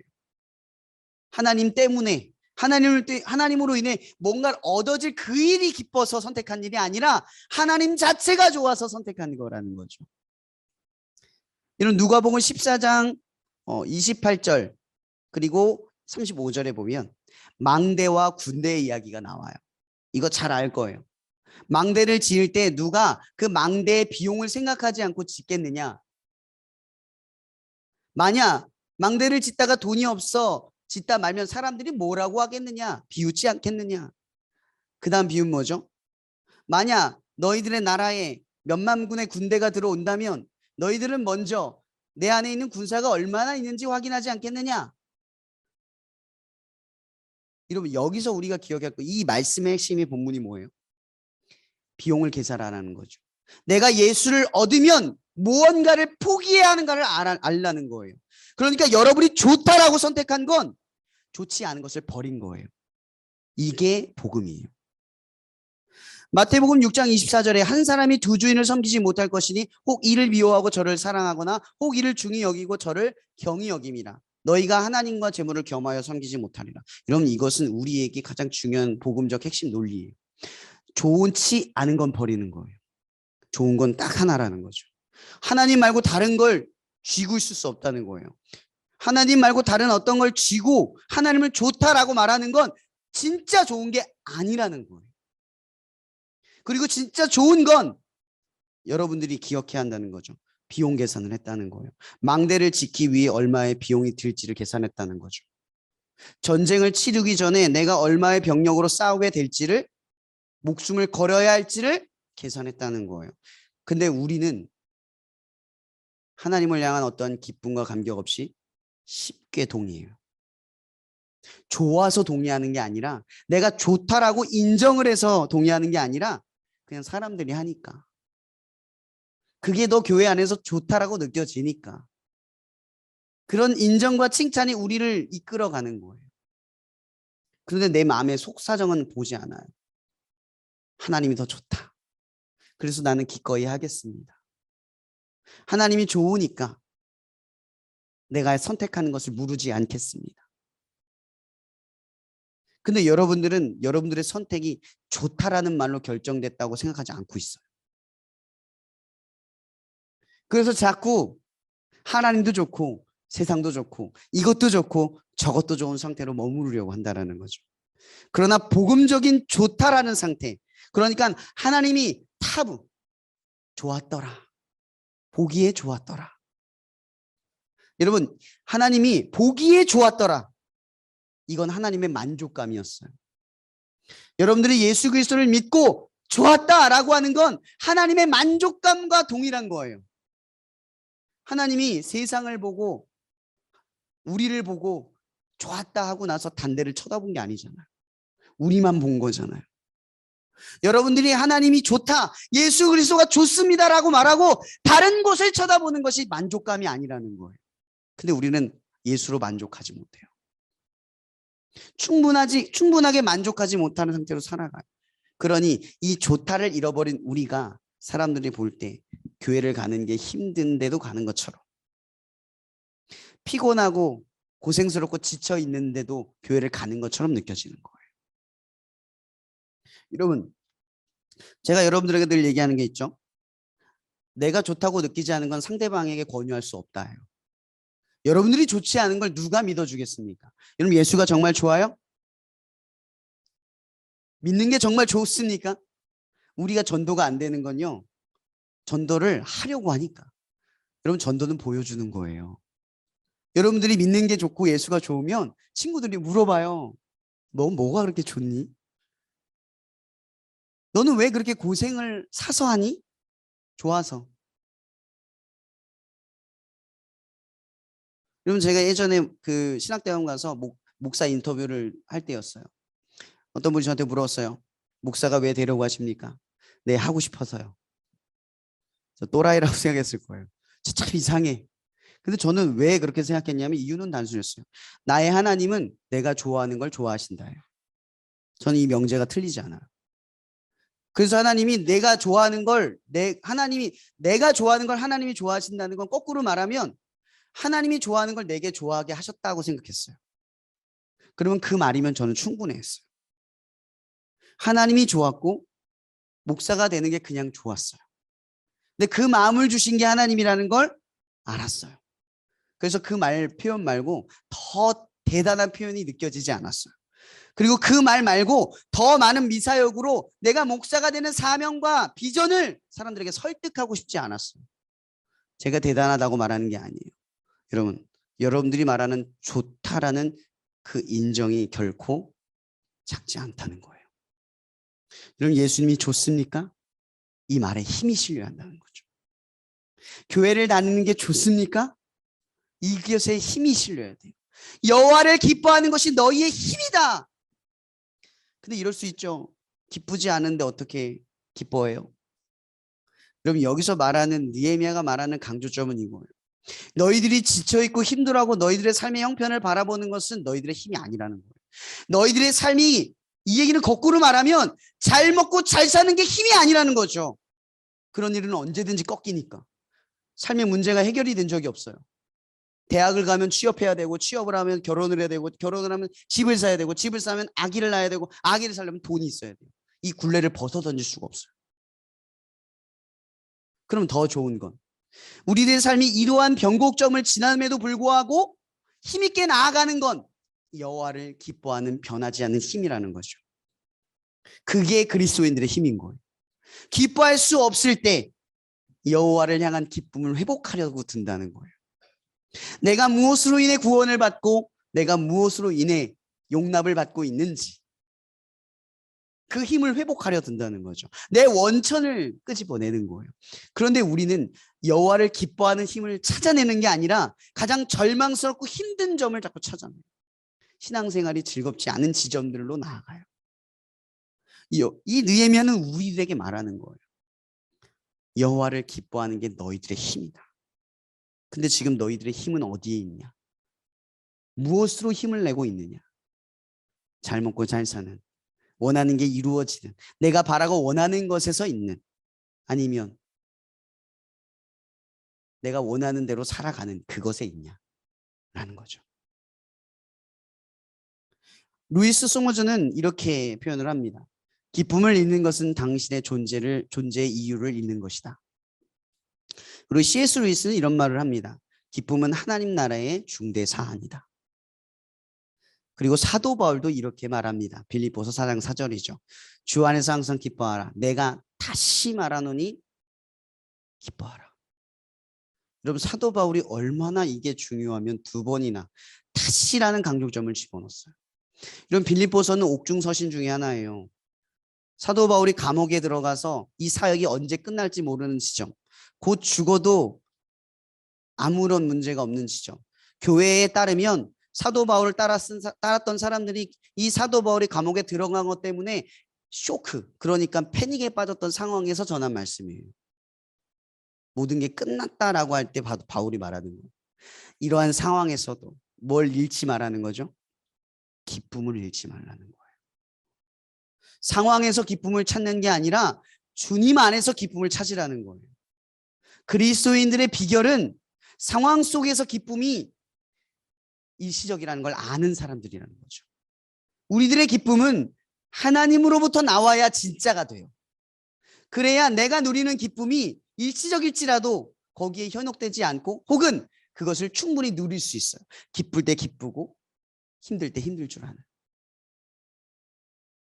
하나님 때문에 하나님으로 인해 뭔가를 얻어질 그 일이 기뻐서 선택한 일이 아니라 하나님 자체가 좋아서 선택한 거라는 거죠. 이런 누가복음 14장 28절 그리고 35절에 보면 망대와 군대의 이야기가 나와요. 이거 잘 알 거예요. 망대를 지을 때 누가 그 망대의 비용을 생각하지 않고 짓겠느냐? 만약 망대를 짓다가 돈이 없어 짓다 말면 사람들이 뭐라고 하겠느냐? 비웃지 않겠느냐? 그 다음 비유는 뭐죠? 만약 너희들의 나라에 몇만군의 군대가 들어온다면 너희들은 먼저 내 안에 있는 군사가 얼마나 있는지 확인하지 않겠느냐? 여러분, 여기서 우리가 기억할 거, 이 말씀의 핵심이 본문이 뭐예요? 비용을 계산하라는 거죠. 내가 예수를 얻으면 무언가를 포기해야 하는가를 알라는 거예요. 그러니까 여러분이 좋다라고 선택한 건 좋지 않은 것을 버린 거예요. 이게 복음이에요. 마태복음 6장 24절에 한 사람이 두 주인을 섬기지 못할 것이니 혹 이를 미워하고 저를 사랑하거나 혹 이를 중히 여기고 저를 경히 여김이라. 너희가 하나님과 재물을 겸하여 섬기지 못하리라. 여러분, 이것은 우리에게 가장 중요한 복음적 핵심 논리예요. 좋지 않은 건 버리는 거예요. 좋은 건 딱 하나라는 거죠. 하나님 말고 다른 걸 쥐고 있을 수 없다는 거예요. 하나님 말고 다른 어떤 걸 쥐고 하나님을 좋다라고 말하는 건 진짜 좋은 게 아니라는 거예요. 그리고 진짜 좋은 건 여러분들이 기억해야 한다는 거죠. 비용 계산을 했다는 거예요. 망대를 짓기 위해 얼마의 비용이 들지를 계산했다는 거죠. 전쟁을 치르기 전에 내가 얼마의 병력으로 싸우게 될지를 목숨을 걸어야 할지를 계산했다는 거예요. 근데 우리는 하나님을 향한 어떤 기쁨과 감격 없이 쉽게 동의해요. 좋아서 동의하는 게 아니라 내가 좋다라고 인정을 해서 동의하는 게 아니라 그냥 사람들이 하니까. 그게 더 교회 안에서 좋다라고 느껴지니까. 그런 인정과 칭찬이 우리를 이끌어가는 거예요. 그런데 내 마음의 속사정은 보지 않아요. 하나님이 더 좋다. 그래서 나는 기꺼이 하겠습니다. 하나님이 좋으니까 내가 선택하는 것을 무르지 않겠습니다. 근데 여러분들은 여러분들의 선택이 좋다라는 말로 결정됐다고 생각하지 않고 있어요. 그래서 자꾸 하나님도 좋고 세상도 좋고 이것도 좋고 저것도 좋은 상태로 머무르려고 한다라는 거죠. 그러나 복음적인 좋다라는 상태, 그러니까 하나님이 타부, 좋았더라, 보기에 좋았더라. 여러분, 하나님이 보기에 좋았더라, 이건 하나님의 만족감이었어요. 여러분들이 예수 그리스도를 믿고 좋았다라고 하는 건 하나님의 만족감과 동일한 거예요. 하나님이 세상을 보고 우리를 보고 좋았다 하고 나서 단대를 쳐다본 게 아니잖아요. 우리만 본 거잖아요. 여러분들이 하나님이 좋다, 예수 그리스도가 좋습니다라고 말하고 다른 곳을 쳐다보는 것이 만족감이 아니라는 거예요. 근데 우리는 예수로 만족하지 못해요. 충분하게 만족하지 못하는 상태로 살아가요. 그러니 이 좋다를 잃어버린 우리가 사람들이 볼 때 교회를 가는 게 힘든데도 가는 것처럼, 피곤하고 고생스럽고 지쳐 있는데도 교회를 가는 것처럼 느껴지는 거예요. 여러분, 제가 여러분들에게 늘 얘기하는 게 있죠. 내가 좋다고 느끼지 않은 건 상대방에게 권유할 수 없다예요. 여러분들이 좋지 않은 걸 누가 믿어주겠습니까? 여러분, 예수가 정말 좋아요? 믿는 게 정말 좋습니까? 우리가 전도가 안 되는 건요, 전도를 하려고 하니까. 여러분, 전도는 보여주는 거예요. 여러분들이 믿는 게 좋고 예수가 좋으면 친구들이 물어봐요. 너 뭐가 그렇게 좋니? 너는 왜 그렇게 고생을 사서 하니? 좋아서. 여러분, 제가 예전에 그 신학대학원 가서 목사 인터뷰를 할 때였어요. 어떤 분이 저한테 물었어요. 목사가 왜 되려고 하십니까? 네, 하고 싶어서요. 저 또라이라고 생각했을 거예요. 참 이상해. 근데 저는 왜 그렇게 생각했냐면 이유는 단순했어요. 나의 하나님은 내가 좋아하는 걸 좋아하신다예요. 저는 이 명제가 틀리지 않아요. 그래서 하나님이 내가 좋아하는 걸 내가 좋아하는 걸 하나님이 좋아하신다는 건 거꾸로 말하면 하나님이 좋아하는 걸 내게 좋아하게 하셨다고 생각했어요. 그러면 그 말이면 저는 충분했어요. 하나님이 좋았고 목사가 되는 게 그냥 좋았어요. 근데 그 마음을 주신 게 하나님이라는 걸 알았어요. 그래서 그 표현 말고 더 대단한 표현이 느껴지지 않았어요. 그리고 그 말 말고 더 많은 미사역으로 내가 목사가 되는 사명과 비전을 사람들에게 설득하고 싶지 않았어요. 제가 대단하다고 말하는 게 아니에요. 여러분, 여러분들이 말하는 좋다라는 그 인정이 결코 작지 않다는 거예요. 여러분, 예수님이 좋습니까? 이 말에 힘이 실려야 한다는 거죠. 교회를 다니는 게 좋습니까? 이것에 힘이 실려야 돼요. 여호와를 기뻐하는 것이 너희의 힘이다. 근데 이럴 수 있죠. 기쁘지 않은데 어떻게 기뻐해요? 여러분, 여기서 말하는 느헤미야가 말하는 강조점은 이거예요. 너희들이 지쳐있고 힘들어하고 너희들의 삶의 형편을 바라보는 것은 너희들의 힘이 아니라는 거예요. 너희들의 삶이, 이 얘기는 거꾸로 말하면 잘 먹고 잘 사는 게 힘이 아니라는 거죠. 그런 일은 언제든지 꺾이니까. 삶의 문제가 해결이 된 적이 없어요. 대학을 가면 취업해야 되고, 취업을 하면 결혼을 해야 되고, 결혼을 하면 집을 사야 되고, 집을 사면 아기를 낳아야 되고, 아기를 살려면 돈이 있어야 돼요. 이 굴레를 벗어 던질 수가 없어요. 그럼 더 좋은 건 우리들의 삶이 이러한 변곡점을 지남에도 불구하고 힘있게 나아가는 건 여호와를 기뻐하는 변하지 않는 힘이라는 거죠. 그게 그리스도인들의 힘인 거예요. 기뻐할 수 없을 때 여호와를 향한 기쁨을 회복하려고 든다는 거예요. 내가 무엇으로 인해 구원을 받고 내가 무엇으로 인해 용납을 받고 있는지 그 힘을 회복하려 든다는 거죠. 내 원천을 끄집어내는 거예요. 그런데 우리는 여호와를 기뻐하는 힘을 찾아내는 게 아니라 가장 절망스럽고 힘든 점을 자꾸 찾아내요. 신앙생활이 즐겁지 않은 지점들로 나아가요. 이 느헤미야는 우리들에게 말하는 거예요. 여호와를 기뻐하는 게 너희들의 힘이다. 근데 지금 너희들의 힘은 어디에 있냐? 무엇으로 힘을 내고 있느냐? 잘 먹고 잘 사는, 원하는 게 이루어지는, 내가 바라고 원하는 것에서 있는, 아니면 내가 원하는 대로 살아가는 그것에 있냐? 라는 거죠. 루이스 소머즈는 이렇게 표현을 합니다. 기쁨을 잃는 것은 당신의 존재의 이유를 잃는 것이다. 그리고 C.S. 루이스는 이런 말을 합니다. 기쁨은 하나님 나라의 중대 사안이다. 그리고 사도 바울도 이렇게 말합니다. 빌립보서 4장 4절이죠. 주 안에서 항상 기뻐하라. 내가 다시 말하노니 기뻐하라. 여러분 사도 바울이 얼마나 이게 중요하면 두 번이나 다시라는 강조점을 집어넣었어요. 이런 빌립보서는 옥중서신 중에 하나예요. 사도 바울이 감옥에 들어가서 이 사역이 언제 끝날지 모르는 시점, 곧 죽어도 아무런 문제가 없는 시점, 교회에 따르면 사도 바울을 따랐던 사람들이 이 사도 바울이 감옥에 들어간 것 때문에 쇼크, 그러니까 패닉에 빠졌던 상황에서 전한 말씀이에요. 모든 게 끝났다라고 할 때 바울이 말하는 거예요. 이러한 상황에서도 뭘 잃지 말라는 거죠? 기쁨을 잃지 말라는 거예요. 상황에서 기쁨을 찾는 게 아니라 주님 안에서 기쁨을 찾으라는 거예요. 그리스도인들의 비결은 상황 속에서 기쁨이 일시적이라는 걸 아는 사람들이라는 거죠. 우리들의 기쁨은 하나님으로부터 나와야 진짜가 돼요. 그래야 내가 누리는 기쁨이 일시적일지라도 거기에 현혹되지 않고 혹은 그것을 충분히 누릴 수 있어요. 기쁠 때 기쁘고 힘들 때 힘들 줄 아는.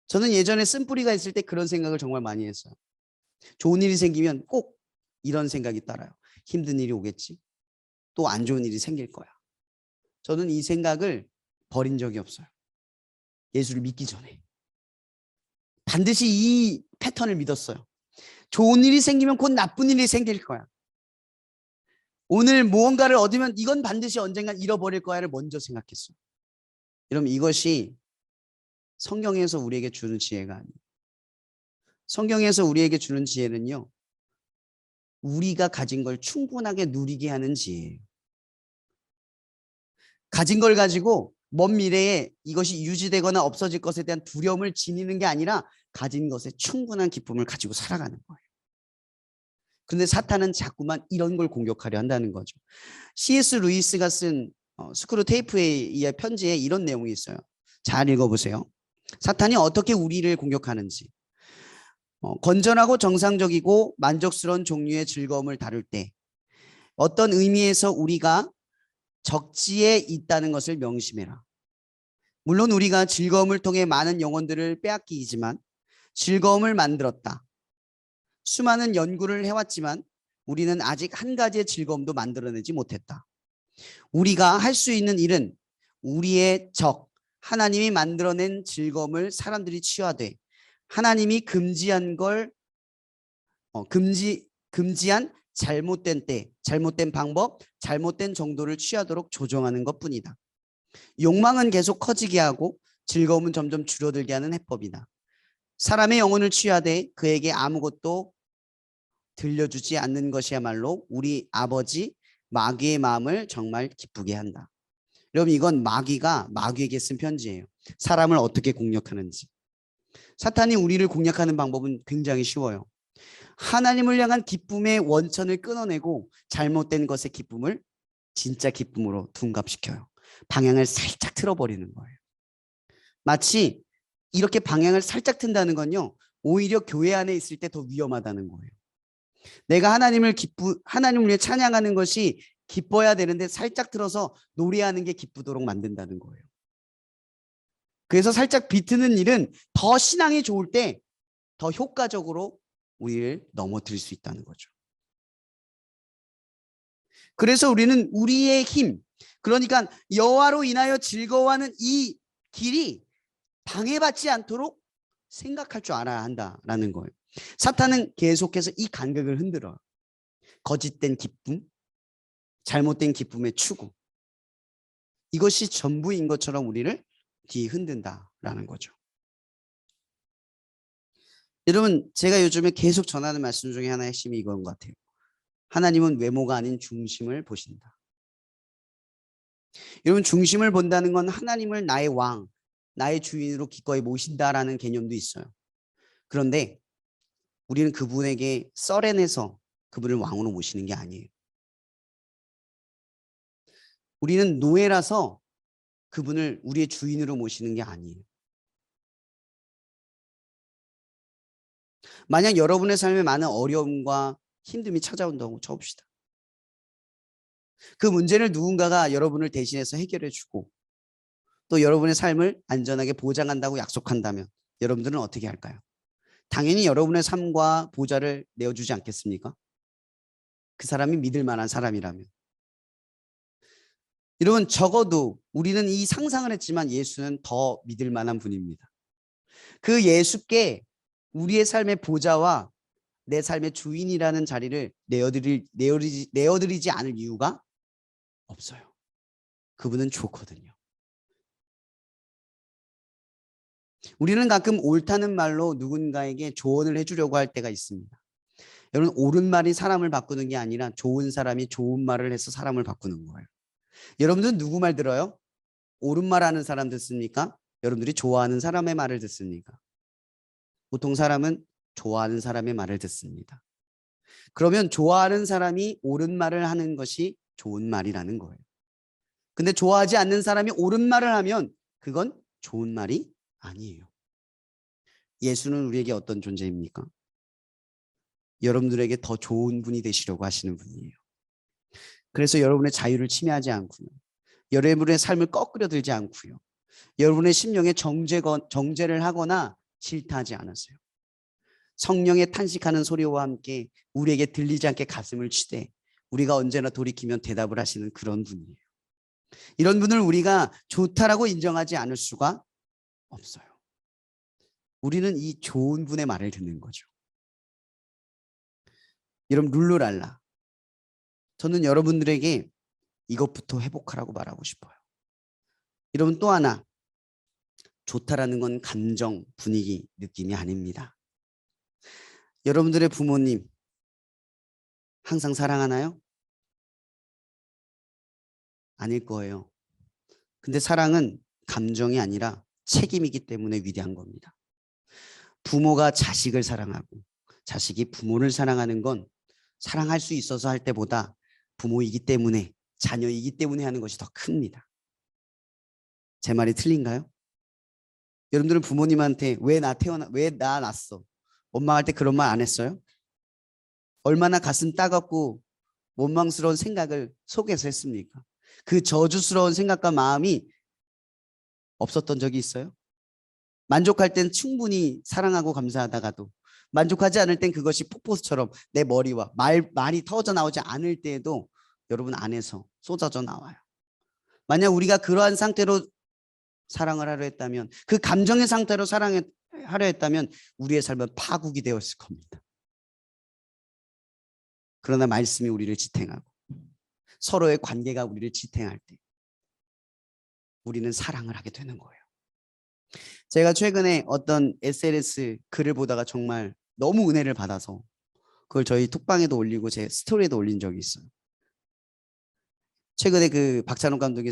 저는 예전에 쓴뿌리가 있을 때 그런 생각을 정말 많이 했어요. 좋은 일이 생기면 꼭 이런 생각이 따라요. 힘든 일이 오겠지. 또 안 좋은 일이 생길 거야. 저는 이 생각을 버린 적이 없어요. 예수를 믿기 전에. 반드시 이 패턴을 믿었어요. 좋은 일이 생기면 곧 나쁜 일이 생길 거야. 오늘 무언가를 얻으면 이건 반드시 언젠간 잃어버릴 거야를 먼저 생각했어요. 여러분 이것이 성경에서 우리에게 주는 지혜가 아니에요. 성경에서 우리에게 주는 지혜는요. 우리가 가진 걸 충분하게 누리게 하는 지혜예요. 가진 걸 가지고 먼 미래에 이것이 유지되거나 없어질 것에 대한 두려움을 지니는 게 아니라 가진 것에 충분한 기쁨을 가지고 살아가는 거예요. 그런데 사탄은 자꾸만 이런 걸 공격하려 한다는 거죠. C.S. 루이스가 쓴 스크루 테이프의 편지에 이런 내용이 있어요. 잘 읽어보세요. 사탄이 어떻게 우리를 공격하는지. 건전하고 정상적이고 만족스러운 종류의 즐거움을 다룰 때 어떤 의미에서 우리가 적지에 있다는 것을 명심해라. 물론 우리가 즐거움을 통해 많은 영혼들을 빼앗기지만 즐거움을 만들었다. 수많은 연구를 해왔지만 우리는 아직 한 가지의 즐거움도 만들어내지 못했다. 우리가 할 수 있는 일은 우리의 적, 하나님이 만들어낸 즐거움을 사람들이 취하되 하나님이 금지한 걸 금지한 잘못된 때, 잘못된 방법, 잘못된 정도를 취하도록 조정하는 것뿐이다. 욕망은 계속 커지게 하고 즐거움은 점점 줄어들게 하는 해법이다. 사람의 영혼을 취하되 그에게 아무것도 들려주지 않는 것이야말로 우리 아버지 마귀의 마음을 정말 기쁘게 한다. 여러분 이건 마귀가 마귀에게 쓴 편지예요. 사람을 어떻게 공략하는지. 사탄이 우리를 공략하는 방법은 굉장히 쉬워요. 하나님을 향한 기쁨의 원천을 끊어내고 잘못된 것의 기쁨을 진짜 기쁨으로 둔갑시켜요. 방향을 살짝 틀어버리는 거예요. 마치 이렇게 방향을 살짝 튼다는 건요. 오히려 교회 안에 있을 때 더 위험하다는 거예요. 내가 하나님을 위해 찬양하는 것이 기뻐야 되는데 살짝 틀어서 노래하는 게 기쁘도록 만든다는 거예요. 그래서 살짝 비트는 일은 더 신앙이 좋을 때 더 효과적으로 우리를 넘어뜨릴 수 있다는 거죠. 그래서 우리는 우리의 힘, 그러니까 여호와로 인하여 즐거워하는 이 길이 방해받지 않도록 생각할 줄 알아야 한다라는 거예요. 사탄은 계속해서 이 간격을 흔들어요. 거짓된 기쁨, 잘못된 기쁨의 추구. 이것이 전부인 것처럼 우리를 뒤흔든다라는 거죠. 여러분 제가 요즘에 계속 전하는 말씀 중에 하나의 핵심이 이건 것 같아요. 하나님은 외모가 아닌 중심을 보신다. 여러분 중심을 본다는 건 하나님을 나의 왕, 나의 주인으로 기꺼이 모신다라는 개념도 있어요. 그런데 우리는 그분에게 썰어내서 그분을 왕으로 모시는 게 아니에요. 우리는 노예라서 그분을 우리의 주인으로 모시는 게 아니에요. 만약 여러분의 삶에 많은 어려움과 힘듦이 찾아온다고 쳐봅시다. 그 문제를 누군가가 여러분을 대신해서 해결해 주고 또 여러분의 삶을 안전하게 보장한다고 약속한다면 여러분들은 어떻게 할까요? 당연히 여러분의 삶과 보좌를 내어주지 않겠습니까? 그 사람이 믿을 만한 사람이라면. 여러분, 적어도 우리는 이 상상을 했지만 예수는 더 믿을 만한 분입니다. 그 예수께 우리의 삶의 보좌와 내 삶의 주인이라는 자리를 내어드리지 않을 이유가 없어요. 그분은 좋거든요. 우리는 가끔 옳다는 말로 누군가에게 조언을 해주려고 할 때가 있습니다. 여러분, 옳은 말이 사람을 바꾸는 게 아니라 좋은 사람이 좋은 말을 해서 사람을 바꾸는 거예요. 여러분들은 누구 말 들어요? 옳은 말 하는 사람 듣습니까? 여러분들이 좋아하는 사람의 말을 듣습니까? 보통 사람은 좋아하는 사람의 말을 듣습니다. 그러면 좋아하는 사람이 옳은 말을 하는 것이 좋은 말이라는 거예요. 근데 좋아하지 않는 사람이 옳은 말을 하면 그건 좋은 말이 아니에요. 예수는 우리에게 어떤 존재입니까? 여러분들에게 더 좋은 분이 되시려고 하시는 분이에요. 그래서 여러분의 자유를 침해하지 않고요. 여러분의 삶을 거꾸려 들지 않고요. 여러분의 심령에 정죄를 하거나 질타하지 않았어요. 성령의 탄식하는 소리와 함께 우리에게 들리지 않게 가슴을 치되 우리가 언제나 돌이키면 대답을 하시는 그런 분이에요. 이런 분을 우리가 좋다라고 인정하지 않을 수가 없어요. 우리는 이 좋은 분의 말을 듣는 거죠. 여러분, 룰루랄라. 저는 여러분들에게 이것부터 회복하라고 말하고 싶어요. 여러분, 또 하나, 좋다라는 건 감정, 분위기, 느낌이 아닙니다. 여러분들의 부모님 항상 사랑하나요? 아닐 거예요. 근데 사랑은 감정이 아니라 책임이기 때문에 위대한 겁니다. 부모가 자식을 사랑하고 자식이 부모를 사랑하는 건 사랑할 수 있어서 할 때보다 부모이기 때문에, 자녀이기 때문에 하는 것이 더 큽니다. 제 말이 틀린가요? 여러분들은 부모님한테 왜 나 낳았어? 원망할 때 그런 말 안 했어요? 얼마나 가슴 따갑고 원망스러운 생각을 속에서 했습니까? 그 저주스러운 생각과 마음이 없었던 적이 있어요? 만족할 땐 충분히 사랑하고 감사하다가도 만족하지 않을 땐 그것이 폭포수처럼 내 머리와 말이 터져 나오지 않을 때에도 여러분 안에서 쏟아져 나와요. 만약 우리가 그러한 상태로 사랑을 하려 했다면, 그 감정의 상태로 사랑하려 했다면 우리의 삶은 파국이 되었을 겁니다. 그러나 말씀이 우리를 지탱하고 서로의 관계가 우리를 지탱할 때 우리는 사랑을 하게 되는 거예요. 제가 최근에 어떤 SNS 글을 보다가 정말 너무 은혜를 받아서 그걸 저희 톡방에도 올리고 제 스토리에도 올린 적이 있어요. 최근에 그 박찬욱 감독이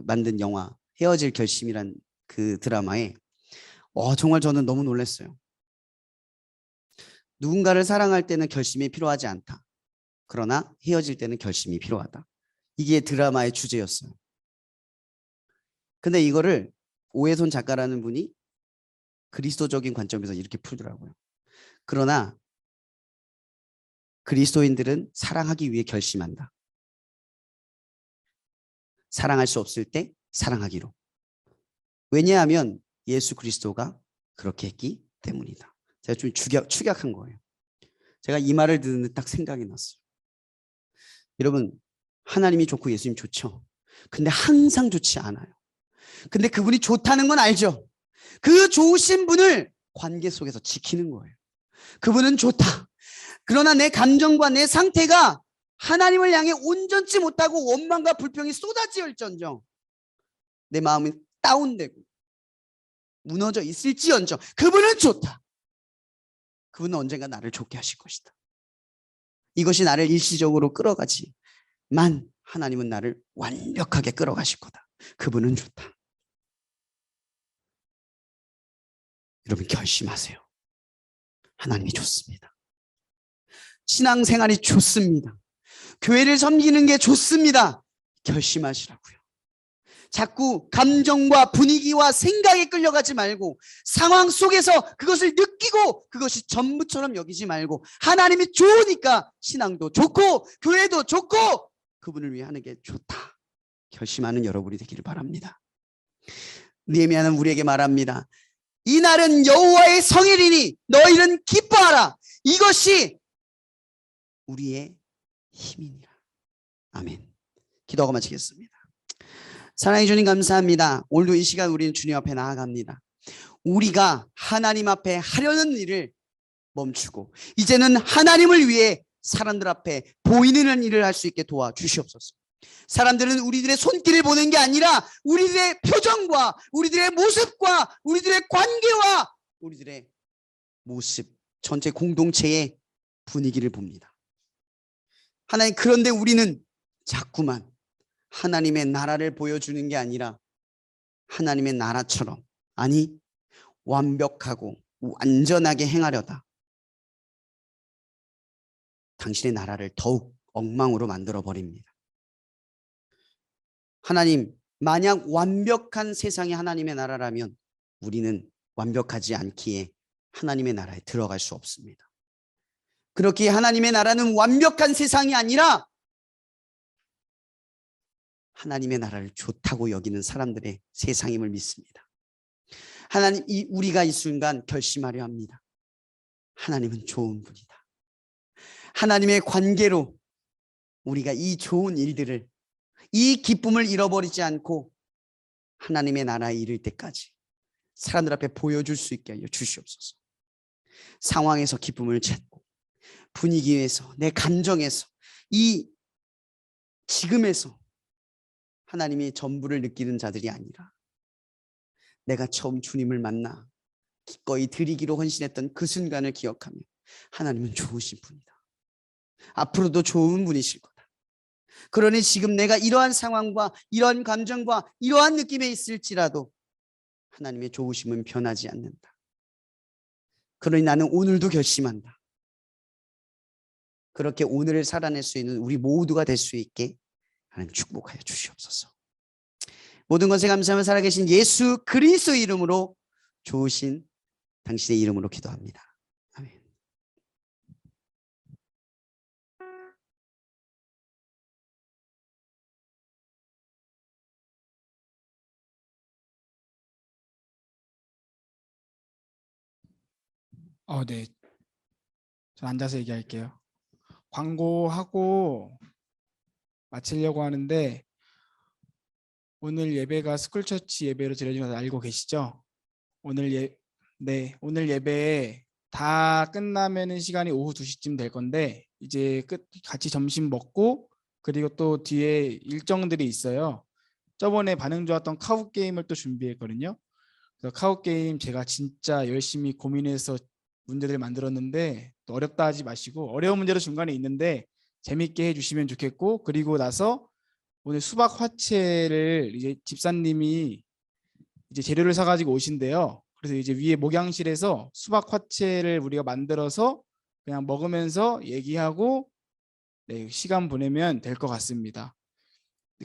만든 영화 헤어질 결심이란 그 드라마에 정말 저는 너무 놀랐어요. 누군가를 사랑할 때는 결심이 필요하지 않다. 그러나 헤어질 때는 결심이 필요하다. 이게 드라마의 주제였어요. 근데 이거를 오해손 작가라는 분이 그리스도적인 관점에서 이렇게 풀더라고요. 그러나 그리스도인들은 사랑하기 위해 결심한다. 사랑할 수 없을 때 사랑하기로. 왜냐하면 예수 그리스도가 그렇게 했기 때문이다. 제가 좀 축약한 거예요. 제가 이 말을 듣는데 딱 생각이 났어요. 여러분, 하나님이 좋고 예수님 좋죠. 근데 항상 좋지 않아요. 근데 그분이 좋다는 건 알죠. 그 좋으신 분을 관계 속에서 지키는 거예요. 그분은 좋다. 그러나 내 감정과 내 상태가 하나님을 향해 온전치 못하고 원망과 불평이 쏟아지을전정 내 마음이 다운되고 무너져 있을지언정 그분은 좋다. 그분은 언젠가 나를 좋게 하실 것이다. 이것이 나를 일시적으로 끌어가지만 하나님은 나를 완벽하게 끌어가실 거다. 그분은 좋다. 여러분, 결심하세요. 하나님이 좋습니다. 신앙생활이 좋습니다. 교회를 섬기는 게 좋습니다. 결심하시라고요. 자꾸 감정과 분위기와 생각에 끌려가지 말고 상황 속에서 그것을 느끼고 그것이 전부처럼 여기지 말고 하나님이 좋으니까 신앙도 좋고 교회도 좋고 그분을 위해 하는 게 좋다 결심하는 여러분이 되기를 바랍니다. 느헤미야는 우리에게 말합니다. 이날은 여호와의 성일이니 너희는 기뻐하라. 이것이 우리의 힘이니라. 아멘. 기도하고 마치겠습니다. 사랑해 주님 감사합니다. 오늘도 이 시간 우리는 주님 앞에 나아갑니다. 우리가 하나님 앞에 하려는 일을 멈추고 이제는 하나님을 위해 사람들 앞에 보이는 일을 할 수 있게 도와주시옵소서. 사람들은 우리들의 손길을 보는 게 아니라 우리들의 표정과 우리들의 모습과 우리들의 관계와 우리들의 모습 전체 공동체의 분위기를 봅니다. 하나님, 그런데 우리는 자꾸만 하나님의 나라를 보여주는 게 아니라 하나님의 나라처럼, 아니 완벽하고 완전하게 행하려다 당신의 나라를 더욱 엉망으로 만들어 버립니다. 하나님, 만약 완벽한 세상이 하나님의 나라라면 우리는 완벽하지 않기에 하나님의 나라에 들어갈 수 없습니다. 그렇기에 하나님의 나라는 완벽한 세상이 아니라 하나님의 나라를 좋다고 여기는 사람들의 세상임을 믿습니다. 하나님, 우리가 이 순간 결심하려 합니다. 하나님은 좋은 분이다. 하나님의 관계로 우리가 이 좋은 일들을, 이 기쁨을 잃어버리지 않고 하나님의 나라에 이를 때까지 사람들 앞에 보여줄 수 있게 하여 주시옵소서. 상황에서 기쁨을 찾고 분위기에서, 내 감정에서, 이 지금에서 하나님이 전부를 느끼는 자들이 아니라 내가 처음 주님을 만나 기꺼이 드리기로 헌신했던 그 순간을 기억하며 하나님은 좋으신 분이다. 앞으로도 좋은 분이실 거다. 그러니 지금 내가 이러한 상황과 이러한 감정과 이러한 느낌에 있을지라도 하나님의 좋으심은 변하지 않는다. 그러니 나는 오늘도 결심한다. 그렇게 오늘을 살아낼 수 있는 우리 모두가 될 수 있게 하나님 축복하여 주시옵소서. 모든 것에 감사하며 살아계신 예수 그리스도의 이름으로, 좋으신 당신의 이름으로 기도합니다. 아멘. 네. 저 앉아서 얘기할게요. 광고하고 마치려고 하는데 오늘 예배가 스쿨처치 예배로 드려지는 걸 알고 계시죠? 오늘 예배 다 끝나면은 시간이 오후 2시쯤 될 건데 이제 같이 점심 먹고 그리고 또 뒤에 일정들이 있어요. 저번에 반응 좋았던 카우 게임을 또 준비했거든요. 그래서 카우 게임 제가 진짜 열심히 고민해서 문제들 만들었는데 또 어렵다 하지 마시고, 어려운 문제도 중간에 있는데 재밌게 해주시면 좋겠고, 그리고 나서 오늘 수박 화채를 이제 집사님이 이제 재료를 사가지고 오신대요. 그래서 이제 위에 목양실에서 수박 화채를 우리가 만들어서 그냥 먹으면서 얘기하고 시간 보내면 될 것 같습니다.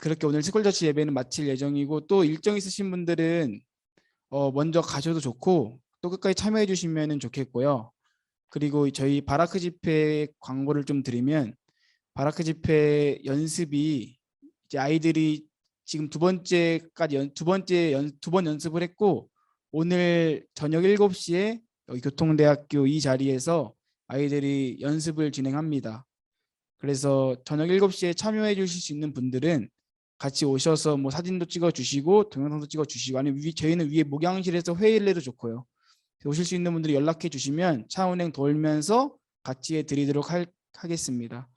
그렇게 오늘 스쿨처치 예배는 마칠 예정이고, 또 일정 있으신 분들은 먼저 가셔도 좋고 또 끝까지 참여해 주시면 좋겠고요. 그리고 저희 바라크 집회 광고를 좀 드리면, 바라크 집회 연습이 이제 아이들이 지금 두 번 연습을 했고, 오늘 저녁 7시에 여기 교통대학교 이 자리에서 아이들이 연습을 진행합니다. 그래서 저녁 7시에 참여해 주실 수 있는 분들은 같이 오셔서 뭐 사진도 찍어 주시고 동영상도 찍어 주시고, 아니면 저희는 위에 목양실에서 회의를 해도 좋고요. 오실 수 있는 분들이 연락해 주시면 차은행 돌면서 같이 해드리도록 하겠습니다.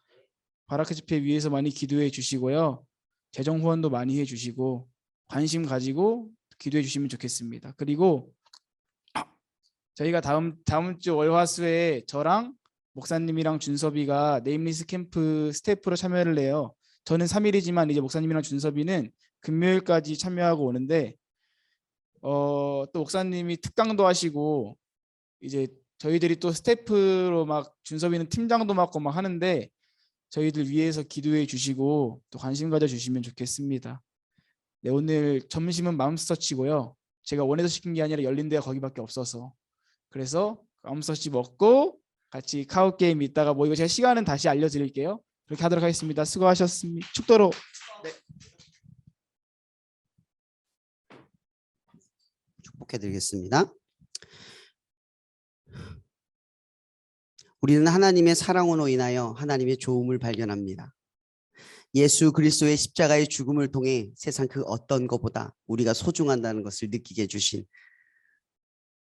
바라크 집회 위해서 많이 기도해 주시고요. 재정 후원도 많이 해주시고 관심 가지고 기도해 주시면 좋겠습니다. 그리고 저희가 다음 주 월화수에 저랑 목사님이랑 준섭이가 네임리스 캠프 스태프로 참여를 해요. 저는 3일이지만 이제 목사님이랑 준섭이는 금요일까지 참여하고 오는데, 또 목사님이 특강도 하시고 이제 저희들이 또 스태프로 막 준섭이는 팀장도 맡고 막 하는데 저희들 위해서 기도해 주시고 또 관심 가져 주시면 좋겠습니다. 네, 오늘 점심은 맘스터치고요. 제가 원해서 시킨 게 아니라 열린 데가 거기밖에 없어서 그래서 맘스터치 먹고 같이 카우 게임 있다가 모이고 제가 시간은 다시 알려드릴게요. 그렇게 하도록 하겠습니다. 수고하셨습니다. 축도로. 축복해드리겠습니다. 우리는 하나님의 사랑으로 인하여 하나님의 좋음을 발견합니다. 예수 그리스도의 십자가의 죽음을 통해 세상 그 어떤 것보다 우리가 소중하다는 것을 느끼게 해주신,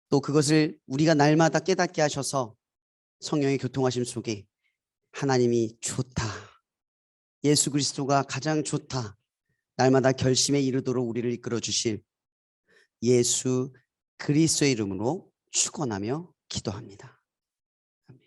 또 그것을 우리가 날마다 깨닫게 하셔서 성령의 교통하심 속에 하나님이 좋다, 예수 그리스도가 가장 좋다, 날마다 결심에 이르도록 우리를 이끌어 주실 예수 그리스도의 이름으로 축원하며 기도합니다. 아멘.